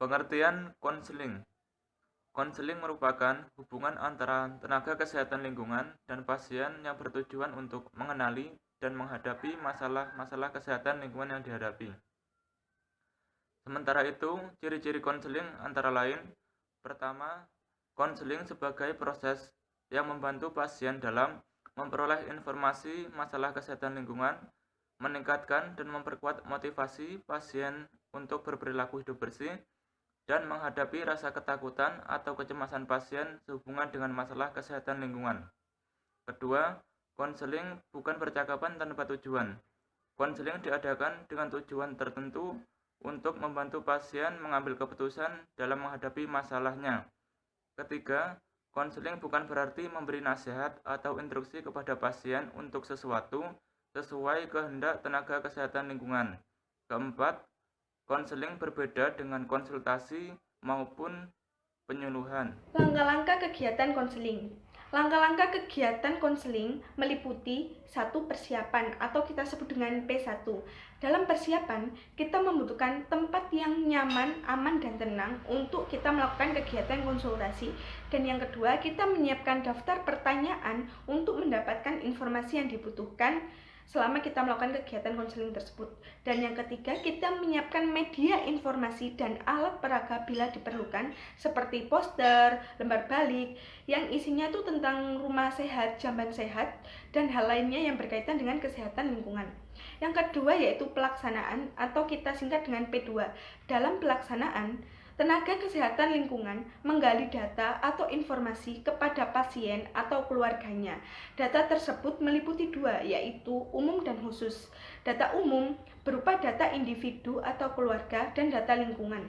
Pengertian konseling. Konseling merupakan hubungan antara tenaga kesehatan lingkungan dan pasien yang bertujuan untuk mengenali dan menghadapi masalah-masalah kesehatan lingkungan yang dihadapi. Sementara itu, ciri-ciri konseling antara lain: pertama, konseling sebagai proses yang membantu pasien dalam memperoleh informasi masalah kesehatan lingkungan, meningkatkan dan memperkuat motivasi pasien untuk berperilaku hidup bersih, dan menghadapi rasa ketakutan atau kecemasan pasien sehubungan dengan masalah kesehatan lingkungan. Kedua, konseling bukan percakapan tanpa tujuan. Konseling diadakan dengan tujuan tertentu untuk membantu pasien mengambil keputusan dalam menghadapi masalahnya. Ketiga, konseling bukan berarti memberi nasihat atau instruksi kepada pasien untuk sesuatu sesuai kehendak tenaga kesehatan lingkungan. Keempat, konseling berbeda dengan konsultasi maupun penyuluhan. Langkah-langkah kegiatan konseling. Langkah-langkah kegiatan konseling meliputi 1. Persiapan atau kita sebut dengan P1. Dalam persiapan, kita membutuhkan tempat yang nyaman, aman, dan tenang untuk kita melakukan kegiatan konsultasi. Dan yang kedua, kita menyiapkan daftar pertanyaan untuk mendapatkan informasi yang dibutuhkan selama kita melakukan kegiatan konseling tersebut. Dan yang ketiga, kita menyiapkan media informasi dan alat peraga bila diperlukan, seperti poster, lembar balik, yang isinya itu tentang rumah sehat, jamban sehat, dan hal lainnya yang berkaitan dengan kesehatan lingkungan. Yang kedua yaitu pelaksanaan atau kita singkat dengan P2. Dalam pelaksanaan, tenaga kesehatan lingkungan menggali data atau informasi kepada pasien atau keluarganya. Data tersebut meliputi 2, yaitu umum dan khusus. Data umum berupa data individu atau keluarga dan data lingkungan.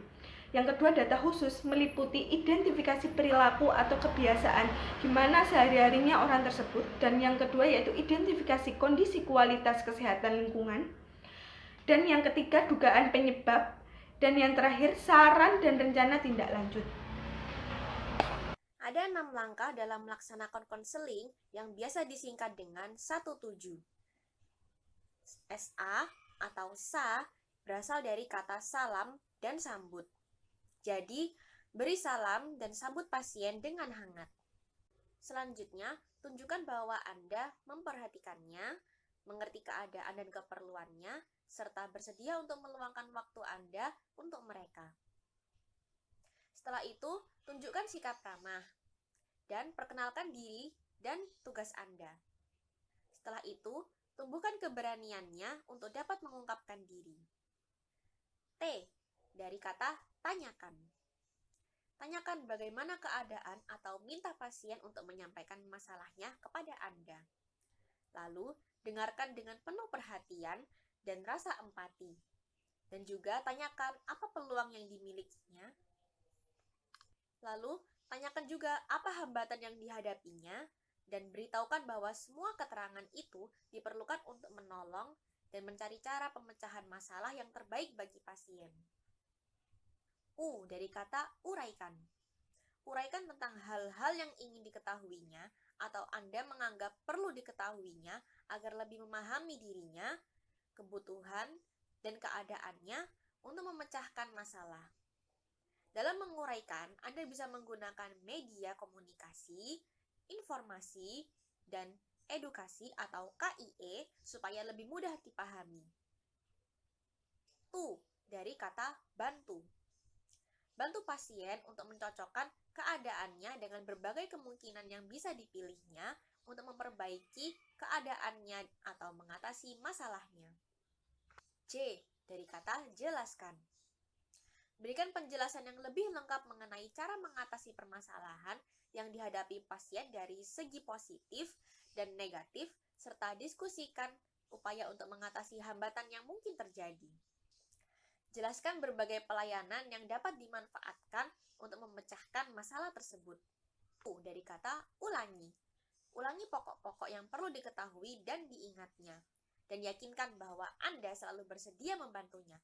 Yang kedua, data khusus meliputi identifikasi perilaku atau kebiasaan gimana sehari-harinya orang tersebut. Dan yang kedua yaitu identifikasi kondisi kualitas kesehatan lingkungan. Dan yang ketiga, dugaan penyebab. Dan yang terakhir, saran dan rencana tindak lanjut. Ada 6 langkah dalam melaksanakan konseling yang biasa disingkat dengan 17. SA atau SA berasal dari kata salam dan sambut. Jadi, beri salam dan sambut pasien dengan hangat. Selanjutnya, tunjukkan bahwa Anda memperhatikannya, mengerti keadaan dan keperluannya, serta bersedia untuk meluangkan waktu Anda untuk mereka. Setelah itu, tunjukkan sikap ramah dan perkenalkan diri dan tugas Anda. Setelah itu, tumbuhkan keberaniannya untuk dapat mengungkapkan diri. T, dari kata tanyakan. Tanyakan bagaimana keadaan atau minta pasien untuk menyampaikan masalahnya kepada Anda. Lalu, dengarkan dengan penuh perhatian dan rasa empati. Dan juga tanyakan apa peluang yang dimilikinya. Lalu, tanyakan juga apa hambatan yang dihadapinya, dan beritahukan bahwa semua keterangan itu diperlukan untuk menolong dan mencari cara pemecahan masalah yang terbaik bagi pasien. U, dari kata uraikan. Uraikan tentang hal-hal yang ingin diketahuinya atau Anda menganggap perlu diketahuinya agar lebih memahami dirinya, kebutuhan, dan keadaannya untuk memecahkan masalah. Dalam menguraikan, Anda bisa menggunakan media komunikasi, informasi, dan edukasi atau KIE supaya lebih mudah dipahami. Tu, dari kata bantu. Bantu pasien untuk mencocokkan keadaannya dengan berbagai kemungkinan yang bisa dipilihnya untuk memperbaiki keadaannya atau mengatasi masalahnya. J, dari kata jelaskan. Berikan penjelasan yang lebih lengkap mengenai cara mengatasi permasalahan yang dihadapi pasien dari segi positif dan negatif, serta diskusikan upaya untuk mengatasi hambatan yang mungkin terjadi. Jelaskan berbagai pelayanan yang dapat dimanfaatkan untuk memecahkan masalah tersebut. U, dari kata ulangi. Ulangi pokok-pokok yang perlu diketahui dan diingatnya, dan yakinkan bahwa Anda selalu bersedia membantunya.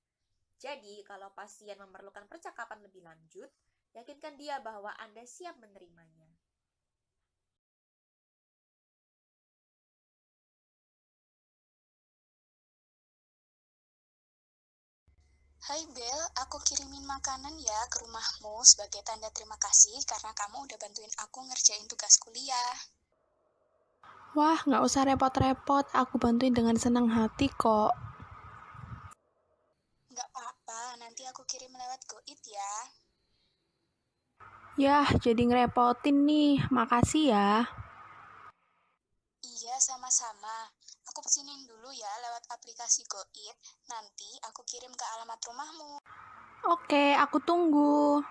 Jadi, kalau pasien memerlukan percakapan lebih lanjut, yakinkan dia bahwa Anda siap menerimanya. Hai Bel, aku kirimin makanan ya ke rumahmu sebagai tanda terima kasih karena kamu udah bantuin aku ngerjain tugas kuliah. Wah, nggak usah repot-repot, aku bantuin dengan senang hati kok. Nggak apa-apa, nanti aku kirim lewat Goit ya. Yah, jadi ngerepotin nih, makasih ya. Iya, sama-sama. Aku pesinin dulu ya lewat aplikasi Goit, nanti aku kirim ke alamat rumahmu. Oke, aku tunggu.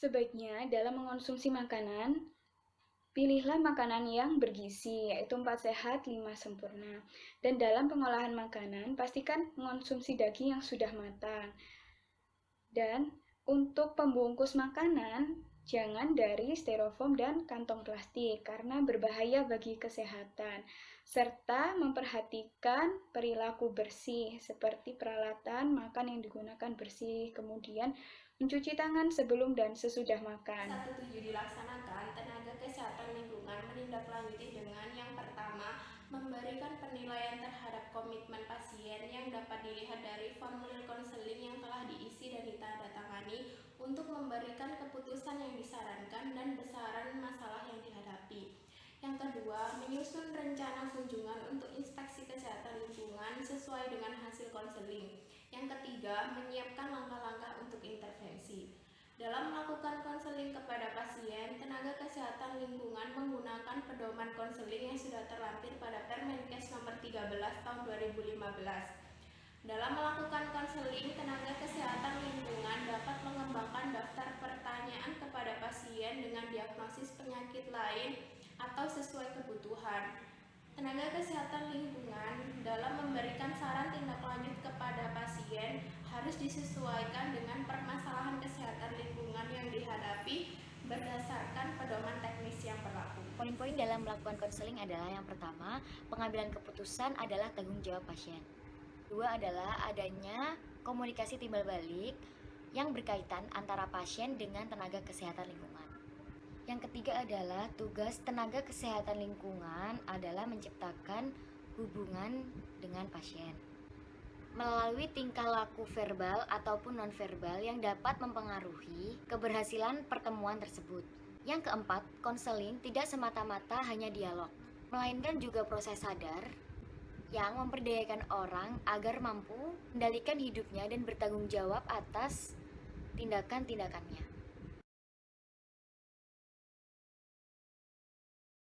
Sebaiknya dalam mengonsumsi makanan, pilihlah makanan yang bergizi, yaitu 4 sehat, 5 sempurna. Dan dalam pengolahan makanan, pastikan mengonsumsi daging yang sudah matang. Dan untuk pembungkus makanan, jangan dari styrofoam dan kantong plastik karena berbahaya bagi kesehatan. Serta memperhatikan perilaku bersih seperti peralatan makan yang digunakan bersih, kemudian mencuci tangan sebelum dan sesudah makan. 1.7 dilaksanakan, tenaga kesehatan lingkungan menindaklanjuti dengan yang pertama, memberikan penilaian terhadap komitmen pasien yang dapat dilihat dari formulir konseling yang telah diisi dan ditandatangani untuk memberikan keputusan yang disarankan dan besaran masalah yang dihadapi. Yang kedua, menyusun rencana kunjungan untuk inspeksi kesehatan lingkungan sesuai dengan hasil konseling. Yang ketiga, menyiapkan langkah-langkah untuk intervensi. Dalam melakukan konseling kepada pasien, tenaga kesehatan lingkungan menggunakan pedoman konseling yang sudah terlampir pada Permenkes nomor 13 tahun 2015. Dalam melakukan konseling, tenaga kesehatan lingkungan dapat mengembangkan daftar pertanyaan kepada pasien dengan diagnosis penyakit lain atau sesuai kebutuhan. Tenaga kesehatan lingkungan dalam memberikan saran tindak lanjut kepada pasien harus disesuaikan dengan permasalahan kesehatan lingkungan yang dihadapi berdasarkan pedoman teknis yang berlaku. Poin-poin dalam melakukan konseling adalah yang pertama, pengambilan keputusan adalah tanggung jawab pasien. Dua adalah adanya komunikasi timbal balik yang berkaitan antara pasien dengan tenaga kesehatan lingkungan. Yang ketiga adalah tugas tenaga kesehatan lingkungan adalah menciptakan hubungan dengan pasien melalui tingkah laku verbal ataupun nonverbal yang dapat mempengaruhi keberhasilan pertemuan tersebut. Yang keempat, konseling tidak semata-mata hanya dialog, melainkan juga proses sadar yang memperdayakan orang agar mampu mengendalikan hidupnya dan bertanggung jawab atas tindakan-tindakannya.